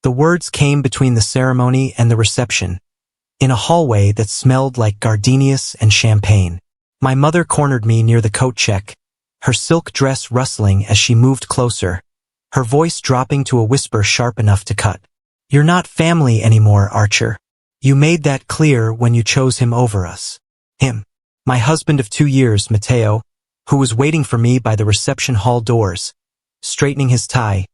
The words came between the ceremony and the reception, in a hallway that smelled like gardenias and champagne. My mother cornered me near the coat check, her silk dress rustling as she moved closer, her voice dropping to a whisper sharp enough to cut. "You're not family anymore, Archer. You made that clear when you chose him over us." Him. My husband of 2 years, Matteo, who was waiting for me by the reception hall doors, straightening his tie,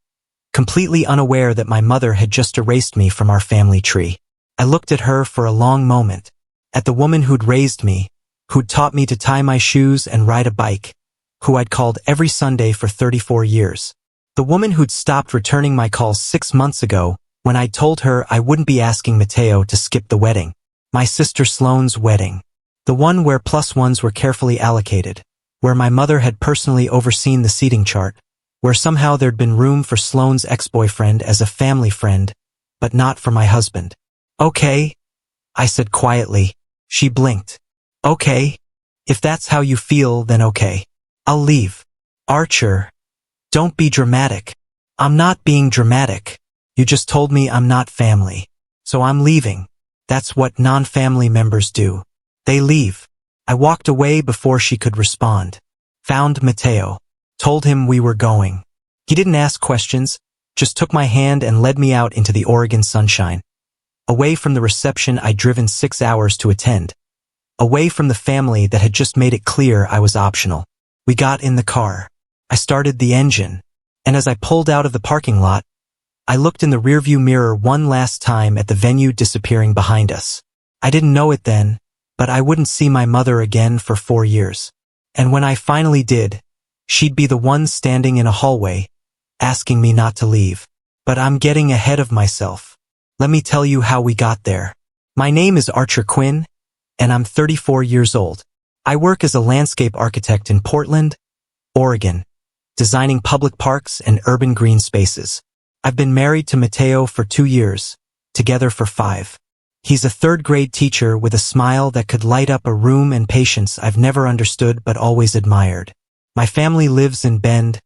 completely unaware that my mother had just erased me from our family tree. I looked at her for a long moment, at the woman who'd raised me, who'd taught me to tie my shoes and ride a bike, who I'd called every Sunday for 34 years. The woman who'd stopped returning my calls 6 months ago when I'd told her I wouldn't be asking Matteo to skip the wedding. My sister Sloane's wedding. The one where +1s were carefully allocated, where my mother had personally overseen the seating chart, where somehow there'd been room for Sloane's ex-boyfriend as a family friend, but not for my husband. "Okay," I said quietly. She blinked. "Okay. If that's how you feel, then okay. I'll leave." "Archer, don't be dramatic." "I'm not being dramatic. You just told me I'm not family. So I'm leaving." That's what non-family members do. They leave. I walked away before she could respond. Found Matteo. Told him we were going. He didn't ask questions, just took my hand and led me out into the Oregon sunshine. Away from the reception I'd driven 6 hours to attend. Away from the family that had just made it clear I was optional. We got in the car. I started the engine. And as I pulled out of the parking lot, I looked in the rearview mirror one last time at the venue disappearing behind us. I didn't know it then, but I wouldn't see my mother again for 4 years. And when I finally did, she'd be the one standing in a hallway, asking me not to leave. But I'm getting ahead of myself. Let me tell you how we got there. My name is Archer Quinn, and I'm 34 years old. I work as a landscape architect in Portland, Oregon, designing public parks and urban green spaces. I've been married to Matteo for 2 years, together for 5. He's a 3rd-grade teacher with a smile that could light up a room and patience I've never understood but always admired. My family lives in Bend,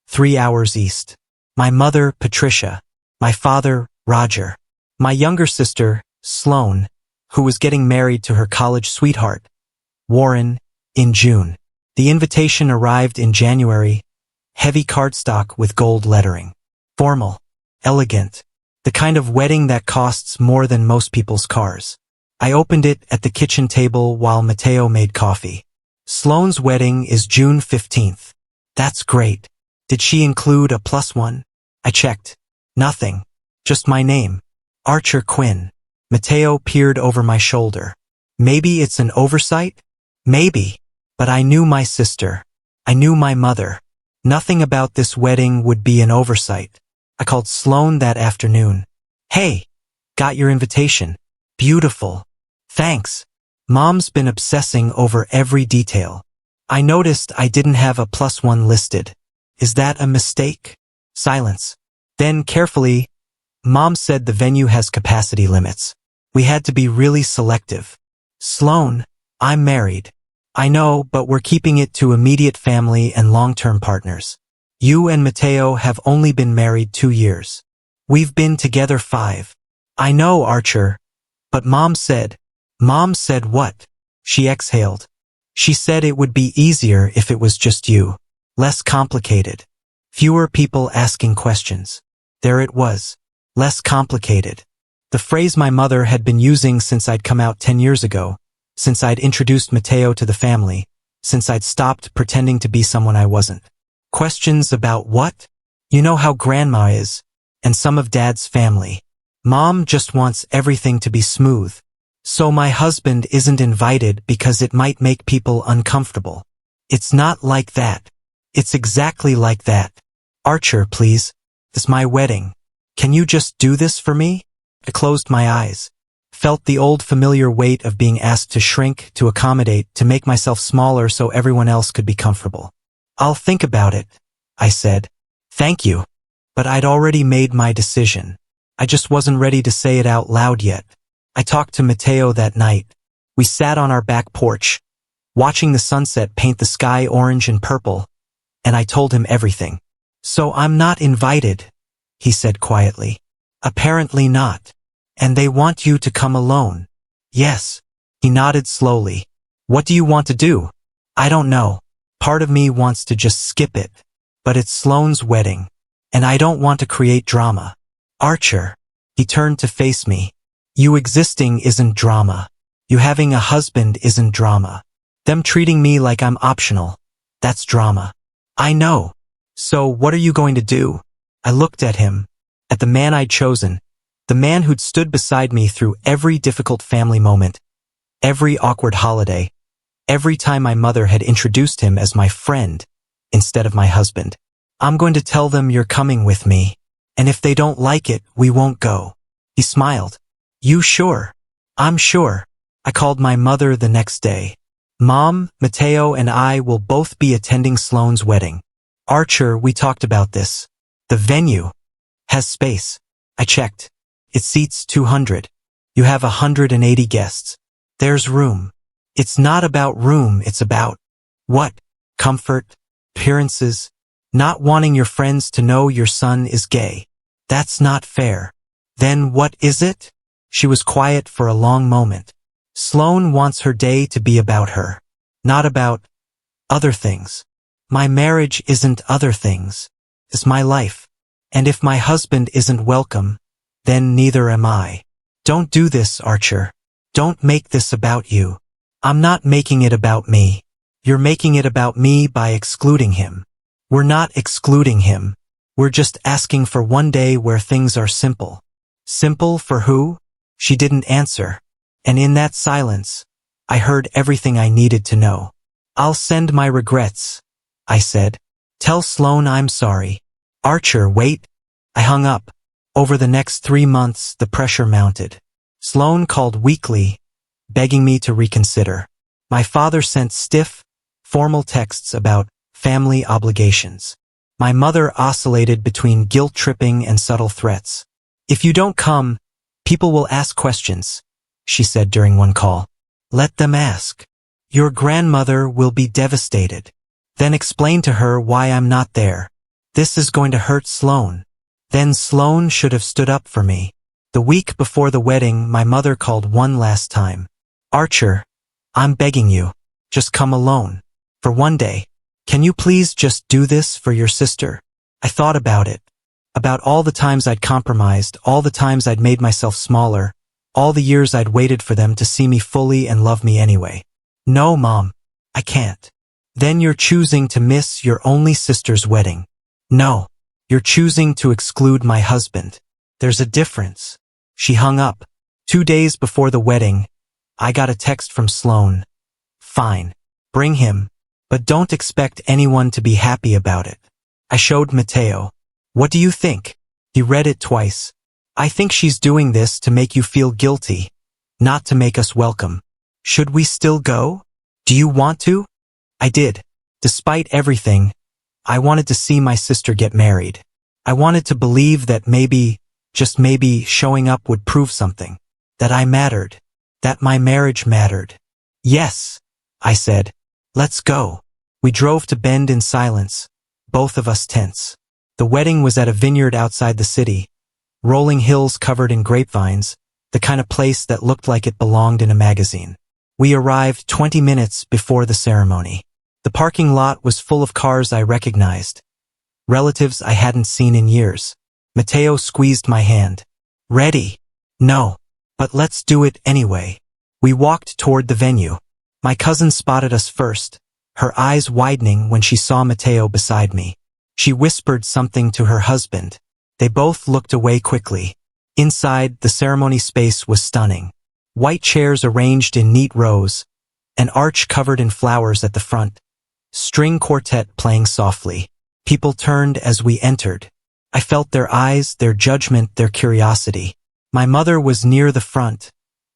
3 hours east. My mother, Patricia. My father, Roger. My younger sister, Sloane, who was getting married to her college sweetheart, Warren, in June. The invitation arrived in January, heavy cardstock with gold lettering. Formal, elegant, the kind of wedding that costs more than most people's cars. I opened it at the kitchen table while Matteo made coffee. Sloane's wedding is June 15th. That's great. Did she include a +1? I checked. Nothing. Just my name. Archer Quinn. Matteo peered over my shoulder. Maybe it's an oversight? Maybe. But I knew my sister. I knew my mother. Nothing about this wedding would be an oversight. I called Sloane that afternoon. "Hey, got your invitation. Beautiful. Thanks. Mom's been obsessing over every detail. I noticed I didn't have a +1 listed. Is that a mistake?" Silence. Then carefully, Mom said the venue has capacity limits. We had to be really selective. "Sloane, I'm married. I know, but we're keeping it to immediate family and long-term partners. You and Matteo have only been married 2 years. We've been together 5. I know, Archer. But Mom said..." "Mom said what?" She exhaled. "She said it would be easier if it was just you. Less complicated. Fewer people asking questions." There it was. Less complicated. The phrase my mother had been using since I'd come out 10 years ago, since I'd introduced Matteo to the family, since I'd stopped pretending to be someone I wasn't. Questions about what? You know how Grandma is, and some of Dad's family. Mom just wants everything to be smooth. So my husband isn't invited because it might make people uncomfortable. It's not like that. It's exactly like that. Archer, please. It's my wedding. Can you just do this for me? I closed my eyes. Felt the old familiar weight of being asked to shrink, to accommodate, to make myself smaller so everyone else could be comfortable. "I'll think about it," I said. "Thank you." But I'd already made my decision. I just wasn't ready to say it out loud yet. I talked to Matteo that night. We sat on our back porch, watching the sunset paint the sky orange and purple, and I told him everything. "So I'm not invited," he said quietly. Apparently not. And they want you to come alone. Yes. He nodded slowly. What do you want to do? I don't know. Part of me wants to just skip it. But it's Sloane's wedding. And I don't want to create drama. Archer. He turned to face me. You existing isn't drama. You having a husband isn't drama. Them treating me like I'm optional. That's drama. I know. So what are you going to do? I looked at him. At the man I'd chosen. The man who'd stood beside me through every difficult family moment. Every awkward holiday. Every time my mother had introduced him as my friend instead of my husband. I'm going to tell them you're coming with me. And if they don't like it, we won't go. He smiled. You sure? I'm sure. I called my mother the next day. Mom, Mateo and I will both be attending Sloane's wedding. Archer, we talked about this. The venue has space. I checked. It seats 200. You have 180 guests. There's room. It's not about room, it's about what? Comfort, appearances, not wanting your friends to know your son is gay. That's not fair. Then what is it? She was quiet for a long moment. Sloane wants her day to be about her, not about other things. My marriage isn't other things. It's my life. And if my husband isn't welcome, then neither am I. Don't do this, Archer. Don't make this about you. I'm not making it about me. You're making it about me by excluding him. We're not excluding him. We're just asking for one day where things are simple. Simple for who? She didn't answer. And in that silence, I heard everything I needed to know. I'll send my regrets, I said. Tell Sloane I'm sorry. Archer, wait. I hung up. Over the next 3 months, the pressure mounted. Sloane called weekly, begging me to reconsider. My father sent stiff, formal texts about family obligations. My mother oscillated between guilt-tripping and subtle threats. If you don't come, people will ask questions, she said during one call. Let them ask. Your grandmother will be devastated. Then explain to her why I'm not there. This is going to hurt Sloane. Then Sloane should have stood up for me. The week before the wedding, my mother called one last time. Archer, I'm begging you. Just come alone. For one day. Can you please just do this for your sister? I thought about it. About all the times I'd compromised, all the times I'd made myself smaller, all the years I'd waited for them to see me fully and love me anyway. No, Mom. I can't. Then you're choosing to miss your only sister's wedding. No. You're choosing to exclude my husband. There's a difference. She hung up. 2 days before the wedding, I got a text from Sloane. Fine. Bring him. But don't expect anyone to be happy about it. I showed Mateo. What do you think? He read it twice. I think she's doing this to make you feel guilty, not to make us welcome. Should we still go? Do you want to? I did. Despite everything, I wanted to see my sister get married. I wanted to believe that maybe, just maybe, showing up would prove something. That I mattered. That my marriage mattered. Yes, I said. Let's go. We drove to Bend in silence, both of us tense. The wedding was at a vineyard outside the city. Rolling hills covered in grapevines, the kind of place that looked like it belonged in a magazine. We arrived 20 minutes before the ceremony. The parking lot was full of cars I recognized. Relatives I hadn't seen in years. Mateo squeezed my hand. Ready? No. But let's do it anyway. We walked toward the venue. My cousin spotted us first, her eyes widening when she saw Mateo beside me. She whispered something to her husband. They both looked away quickly. Inside, the ceremony space was stunning. White chairs arranged in neat rows, an arch covered in flowers at the front, string quartet playing softly. People turned as we entered. I felt their eyes, their judgment, their curiosity. My mother was near the front,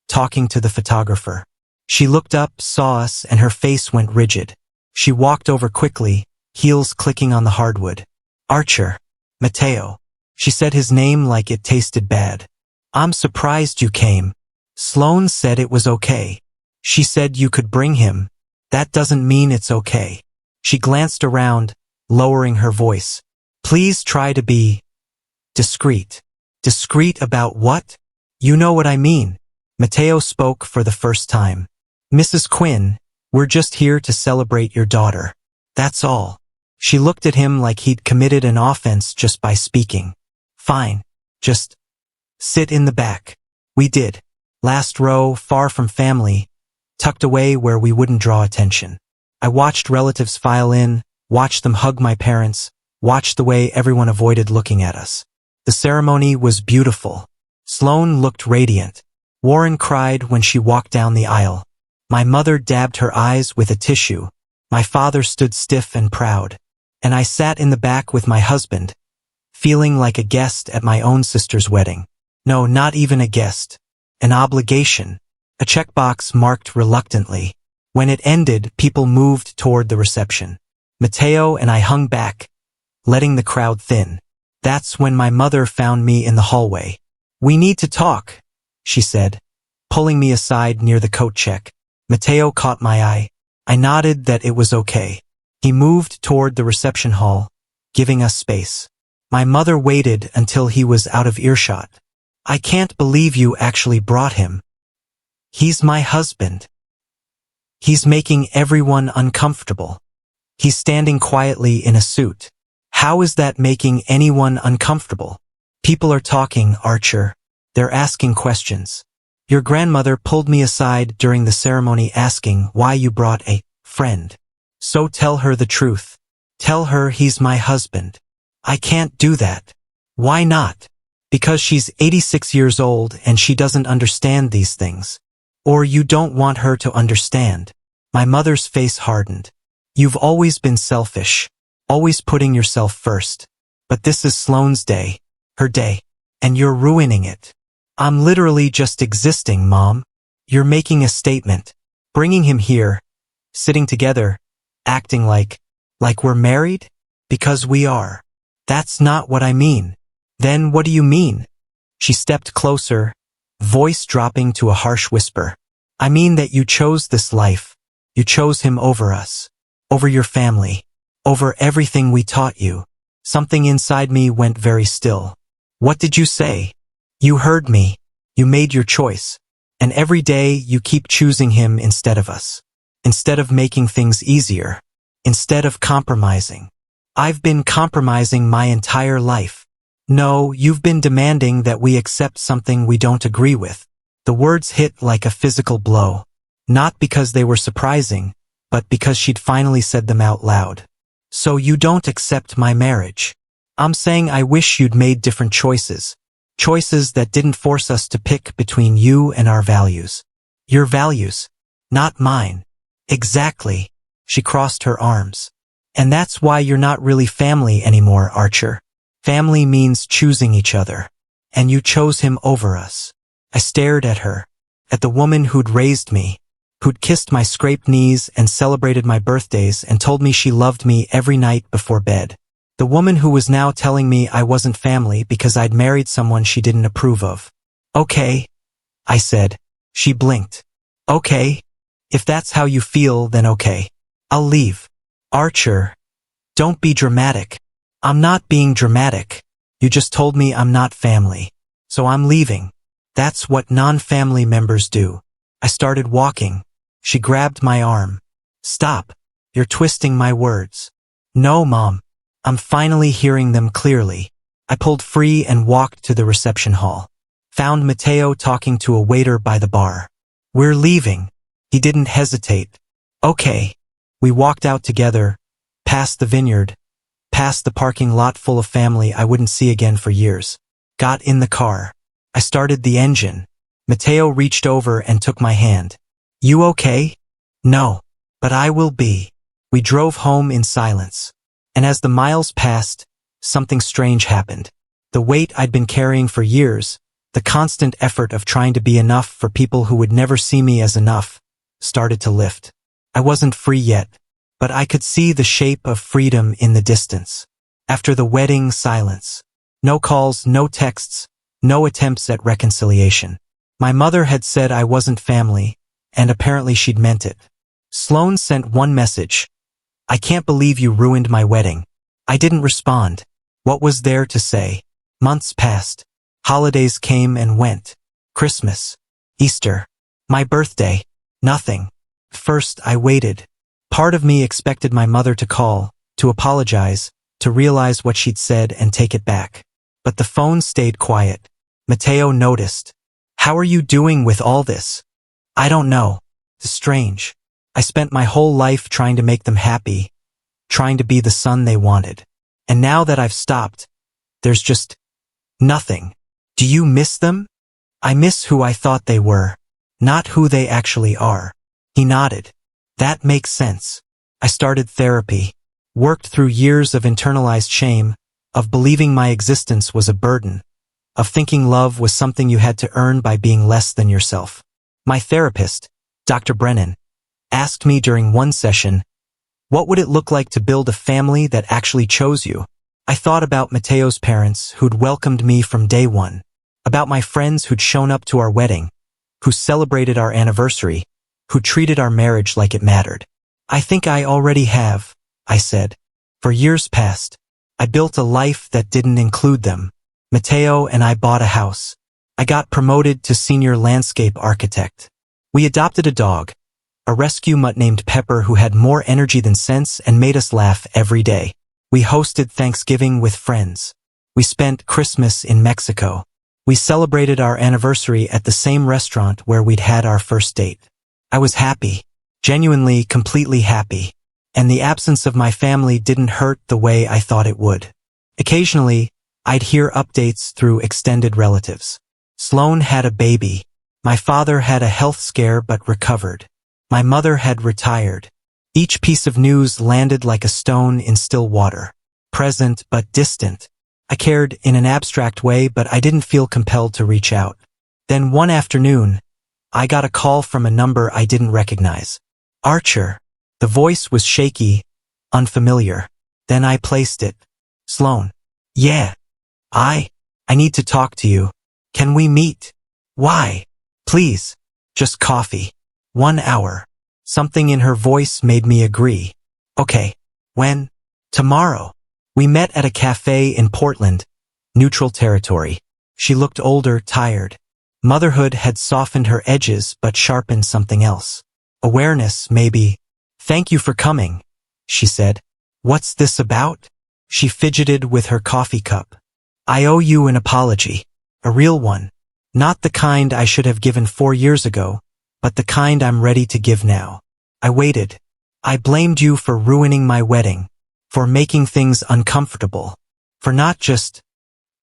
talking to the photographer. She looked up, saw us, and her face went rigid. She walked over quickly, heels clicking on the hardwood. Archer. Mateo. She said his name like it tasted bad. I'm surprised you came. Sloane said it was okay. She said you could bring him. That doesn't mean it's okay. She glanced around, lowering her voice. Please try to be discreet. Discreet about what? You know what I mean. Mateo spoke for the first time. Mrs. Quinn, we're just here to celebrate your daughter. That's all. She looked at him like he'd committed an offense just by speaking. Fine. Just sit in the back. We did. Last row, far from family, tucked away where we wouldn't draw attention. I watched relatives file in, watched them hug my parents, watched the way everyone avoided looking at us. The ceremony was beautiful. Sloane looked radiant. Warren cried when she walked down the aisle. My mother dabbed her eyes with a tissue. My father stood stiff and proud. And I sat in the back with my husband, feeling like a guest at my own sister's wedding. No, not even a guest. An obligation. A checkbox marked reluctantly. When it ended, people moved toward the reception. Mateo and I hung back, letting the crowd thin. That's when my mother found me in the hallway. We need to talk, she said, pulling me aside near the coat check. Mateo caught my eye. I nodded that it was okay. He moved toward the reception hall, giving us space. My mother waited until he was out of earshot. I can't believe you actually brought him. He's my husband. He's making everyone uncomfortable. He's standing quietly in a suit. How is that making anyone uncomfortable? People are talking, Archer. They're asking questions. Your grandmother pulled me aside during the ceremony asking why you brought a friend. So tell her the truth. Tell her he's my husband. I can't do that. Why not? Because she's 86 years old and she doesn't understand these things. Or you don't want her to understand. My mother's face hardened. You've always been selfish, always putting yourself first. But this is Sloane's day, her day, and you're ruining it. I'm literally just existing, Mom. You're making a statement, bringing him here, sitting together, acting like we're married? Because we are. That's not what I mean. Then what do you mean? She stepped closer, voice dropping to a harsh whisper. I mean that you chose this life. You chose him over us, over your family, over everything we taught you. Something inside me went very still. What did you say? You heard me. You made your choice. And every day you keep choosing him instead of us. Instead of making things easier. Instead of compromising. I've been compromising my entire life. No, you've been demanding that we accept something we don't agree with. The words hit like a physical blow. Not because they were surprising, but because she'd finally said them out loud. So you don't accept my marriage. I'm saying I wish you'd made different choices. Choices that didn't force us to pick between you and our values. Your values, not mine. Exactly. She crossed her arms. And that's why you're not really family anymore, Archer. Family means choosing each other. And you chose him over us. I stared at her, at the woman who'd raised me, who'd kissed my scraped knees and celebrated my birthdays and told me she loved me every night before bed. The woman who was now telling me I wasn't family because I'd married someone she didn't approve of. Okay, I said. She blinked. Okay. If that's how you feel, then okay. I'll leave. Archer, don't be dramatic. I'm not being dramatic. You just told me I'm not family. So I'm leaving. That's what non-family members do. I started walking. She grabbed my arm. Stop. You're twisting my words. No, Mom. I'm finally hearing them clearly. I pulled free and walked to the reception hall. Found Mateo talking to a waiter by the bar. We're leaving. He didn't hesitate. Okay. We walked out together, past the vineyard, past the parking lot full of family I wouldn't see again for years. Got in the car. I started the engine. Mateo reached over and took my hand. You okay? No. But I will be. We drove home in silence. And as the miles passed, something strange happened. The weight I'd been carrying for years, the constant effort of trying to be enough for people who would never see me as enough, started to lift. I wasn't free yet, but I could see the shape of freedom in the distance. After the wedding, silence. No calls, no texts, no attempts at reconciliation. My mother had said I wasn't family, and apparently she'd meant it. Sloane sent one message. I can't believe you ruined my wedding. I didn't respond. What was there to say? Months passed. Holidays came and went. Christmas, Easter, my birthday, nothing. First, I waited. Part of me expected my mother to call, to apologize, to realize what she'd said and take it back. But the phone stayed quiet. Mateo noticed. How are you doing with all this? I don't know. It's strange. I spent my whole life trying to make them happy, trying to be the son they wanted. And now that I've stopped, there's just nothing. Do you miss them? I miss who I thought they were, not who they actually are. He nodded. That makes sense. I started therapy, worked through years of internalized shame, of believing my existence was a burden, of thinking love was something you had to earn by being less than yourself. My therapist, Dr. Brennan, asked me during one session, what would it look like to build a family that actually chose you? I thought about Mateo's parents who'd welcomed me from day one, about my friends who'd shown up to our wedding, who celebrated our anniversary, who treated our marriage like it mattered. I think I already have, I said. For years past, I built a life that didn't include them. Mateo and I bought a house. I got promoted to senior landscape architect. We adopted a dog, a rescue mutt named Pepper who had more energy than sense and made us laugh every day. We hosted Thanksgiving with friends. We spent Christmas in Mexico. We celebrated our anniversary at the same restaurant where we'd had our first date. I was happy, genuinely, completely happy, and the absence of my family didn't hurt the way I thought it would. Occasionally, I'd hear updates through extended relatives. Sloan had a baby. My father had a health scare but recovered. My mother had retired. Each piece of news landed like a stone in still water. Present but distant. I cared in an abstract way, but I didn't feel compelled to reach out. Then one afternoon, I got a call from a number I didn't recognize. Archer. The voice was shaky, unfamiliar. Then I placed it. Sloan. Yeah. I need to talk to you. Can we meet? Why? Please. Just coffee. 1 hour. Something in her voice made me agree. Okay. When? Tomorrow. We met at a cafe in Portland, neutral territory. She looked older, tired. Motherhood had softened her edges but sharpened something else. Awareness, maybe. Thank you for coming, she said. What's this about? She fidgeted with her coffee cup. I owe you an apology. A real one. Not the kind I should have given 4 years ago, but the kind I'm ready to give now. I waited. I blamed you for ruining my wedding, for making things uncomfortable, for not just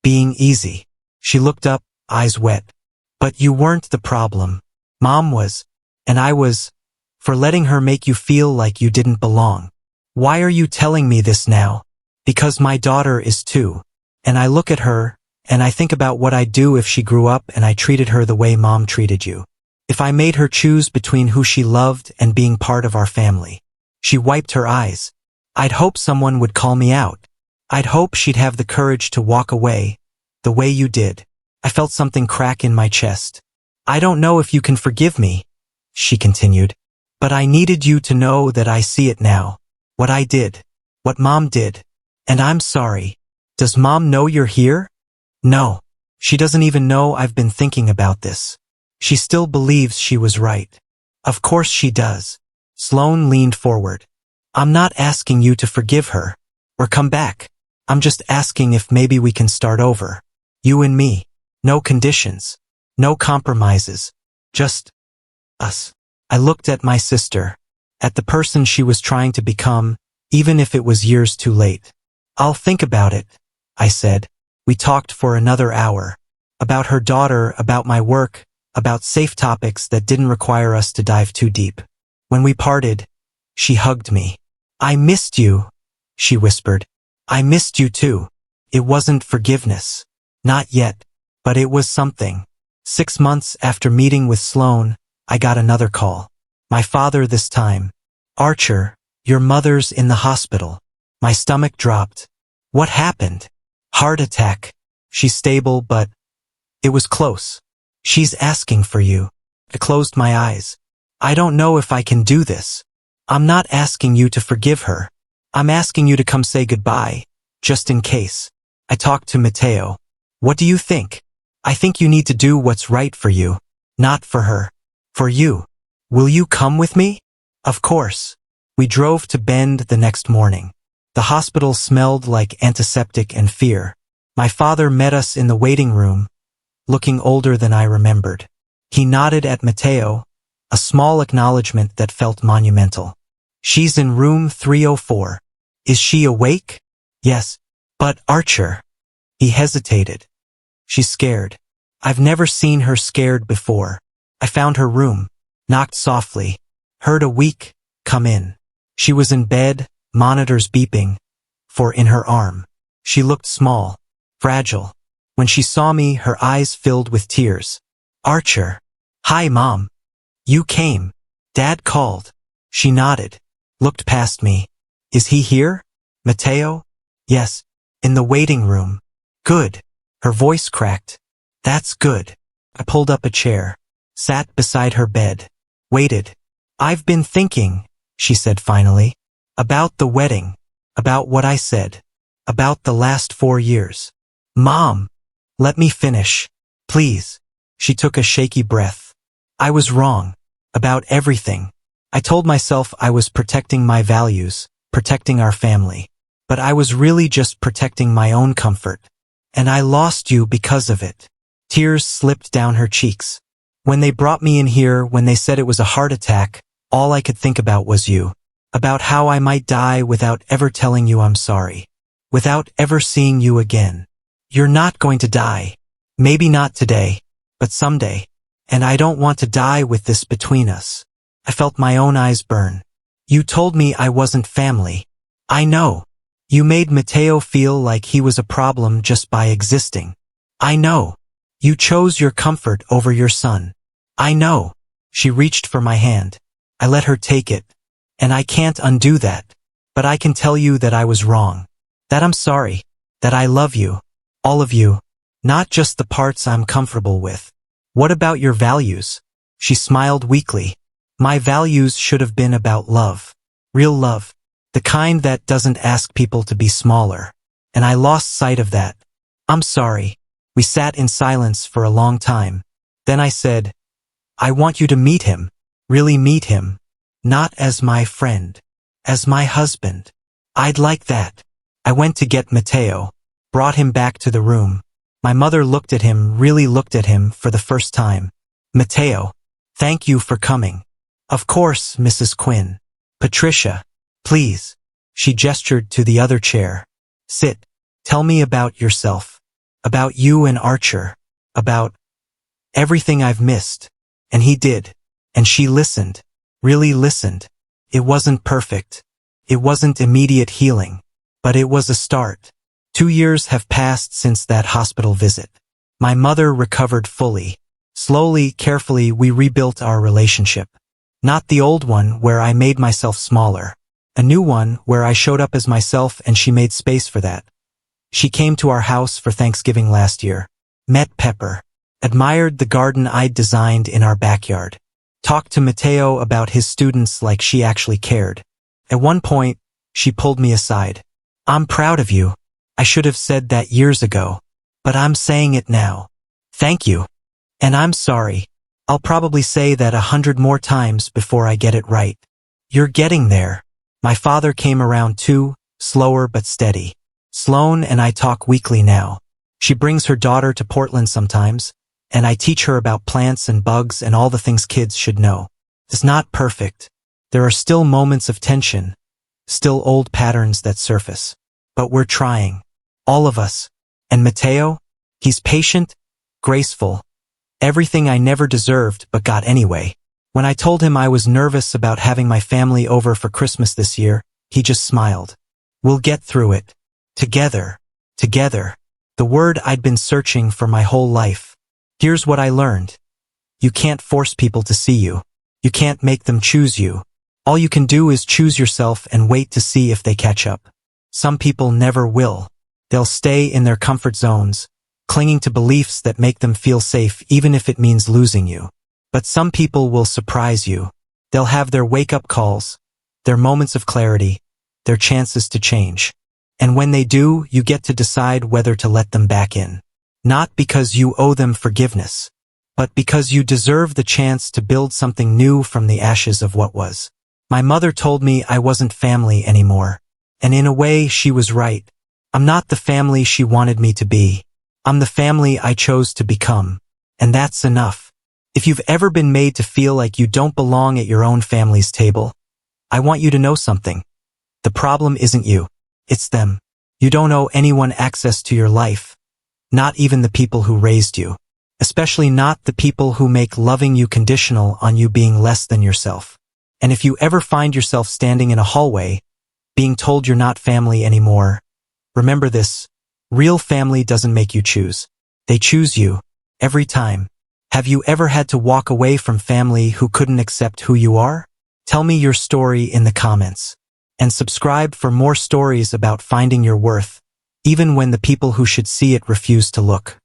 being easy. She looked up, eyes wet. But you weren't the problem. Mom was, and I was, for letting her make you feel like you didn't belong. Why are you telling me this now? Because my daughter is too. And I look at her, and I think about what I'd do if she grew up and I treated her the way Mom treated you. If I made her choose between who she loved and being part of our family. She wiped her eyes. I'd hope someone would call me out. I'd hope she'd have the courage to walk away, the way you did. I felt something crack in my chest. I don't know if you can forgive me, she continued, but I needed you to know that I see it now. What I did. What Mom did. And I'm sorry. Does Mom know you're here? No. She doesn't even know I've been thinking about this. She still believes she was right. Of course she does. Sloan leaned forward. I'm not asking you to forgive her, or come back. I'm just asking if maybe we can start over. You and me. No conditions. No compromises. Just us. I looked at my sister, at the person she was trying to become, even if it was years too late. I'll think about it, I said. We talked for another hour. About her daughter, about my work, about safe topics that didn't require us to dive too deep. When we parted, she hugged me. I missed you, she whispered. I missed you too. It wasn't forgiveness. Not yet. But it was something. 6 months after meeting with Sloan, I got another call. My father this time. Archer, your mother's in the hospital. My stomach dropped. What happened? Heart attack. She's stable, but it was close. She's asking for you. I closed my eyes. I don't know if I can do this. I'm not asking you to forgive her. I'm asking you to come say goodbye, just in case. I talked to Mateo. What do you think? I think you need to do what's right for you. Not for her. For you. Will you come with me? Of course. We drove to Bend the next morning. The hospital smelled like antiseptic and fear. My father met us in the waiting room, looking older than I remembered. He nodded at Mateo, a small acknowledgement that felt monumental. She's in room 304. Is she awake? Yes. But Archer. He hesitated. She's scared. I've never seen her scared before. I found her room, knocked softly, heard a weak, come in. She was in bed, monitors beeping, in her arm. She looked small, fragile. When she saw me, her eyes filled with tears. Archer. Hi, Mom. You came. Dad called. She nodded, looked past me. Is he here? Mateo? Yes. In the waiting room. Good. Her voice cracked. That's good. I pulled up a chair, sat beside her bed, waited. I've been thinking, she said finally, about the wedding, about what I said, about the last 4 years. Mom, let me finish, please. She took a shaky breath. I was wrong, about everything. I told myself I was protecting my values, protecting our family. But I was really just protecting my own comfort. And I lost you because of it. Tears slipped down her cheeks. When they brought me in here, when they said it was a heart attack, all I could think about was you. About how I might die without ever telling you I'm sorry. Without ever seeing you again. You're not going to die. Maybe not today, but someday. And I don't want to die with this between us. I felt my own eyes burn. You told me I wasn't family. I know. You made Mateo feel like he was a problem just by existing. I know. You chose your comfort over your son. I know. She reached for my hand. I let her take it. And I can't undo that. But I can tell you that I was wrong. That I'm sorry. That I love you. All of you. Not just the parts I'm comfortable with. What about your values? She smiled weakly. My values should have been about love. Real love. The kind that doesn't ask people to be smaller. And I lost sight of that. I'm sorry. We sat in silence for a long time. Then I said, I want you to meet him. Really meet him. Not as my friend. As my husband. I'd like that. I went to get Mateo. Brought him back to the room. My mother looked at him, really looked at him for the first time. Mateo. Thank you for coming. Of course, Mrs. Quinn. Patricia. Please. She gestured to the other chair. Sit. Tell me about yourself. About you and Archer. About everything I've missed. And he did. And she listened. Really listened. It wasn't perfect. It wasn't immediate healing. But it was a start. 2 years have passed since that hospital visit. My mother recovered fully. Slowly, carefully, we rebuilt our relationship. Not the old one where I made myself smaller. A new one where I showed up as myself and she made space for that. She came to our house for Thanksgiving last year. Met Pepper. Admired the garden I'd designed in our backyard. Talked to Mateo about his students like she actually cared. At one point, she pulled me aside. I'm proud of you. I should have said that years ago. But I'm saying it now. Thank you. And I'm sorry. I'll probably say that 100 more times before I get it right. You're getting there. My father came around too, slower but steady. Sloan and I talk weekly now. She brings her daughter to Portland sometimes, and I teach her about plants and bugs and all the things kids should know. It's not perfect. There are still moments of tension, still old patterns that surface. But we're trying. All of us. And Mateo? He's patient, graceful. Everything I never deserved but got anyway. When I told him I was nervous about having my family over for Christmas this year, he just smiled. We'll get through it. Together. Together. The word I'd been searching for my whole life. Here's what I learned. You can't force people to see you. You can't make them choose you. All you can do is choose yourself and wait to see if they catch up. Some people never will. They'll stay in their comfort zones, clinging to beliefs that make them feel safe even if it means losing you. But some people will surprise you. They'll have their wake-up calls, their moments of clarity, their chances to change. And when they do, you get to decide whether to let them back in. Not because you owe them forgiveness, but because you deserve the chance to build something new from the ashes of what was. My mother told me I wasn't family anymore. And in a way, she was right. I'm not the family she wanted me to be. I'm the family I chose to become. And that's enough. If you've ever been made to feel like you don't belong at your own family's table, I want you to know something. The problem isn't you. It's them. You don't owe anyone access to your life. Not even the people who raised you. Especially not the people who make loving you conditional on you being less than yourself. And if you ever find yourself standing in a hallway, being told you're not family anymore, remember this: real family doesn't make you choose. They choose you, every time. Have you ever had to walk away from family who couldn't accept who you are? Tell me your story in the comments. And subscribe for more stories about finding your worth, even when the people who should see it refuse to look.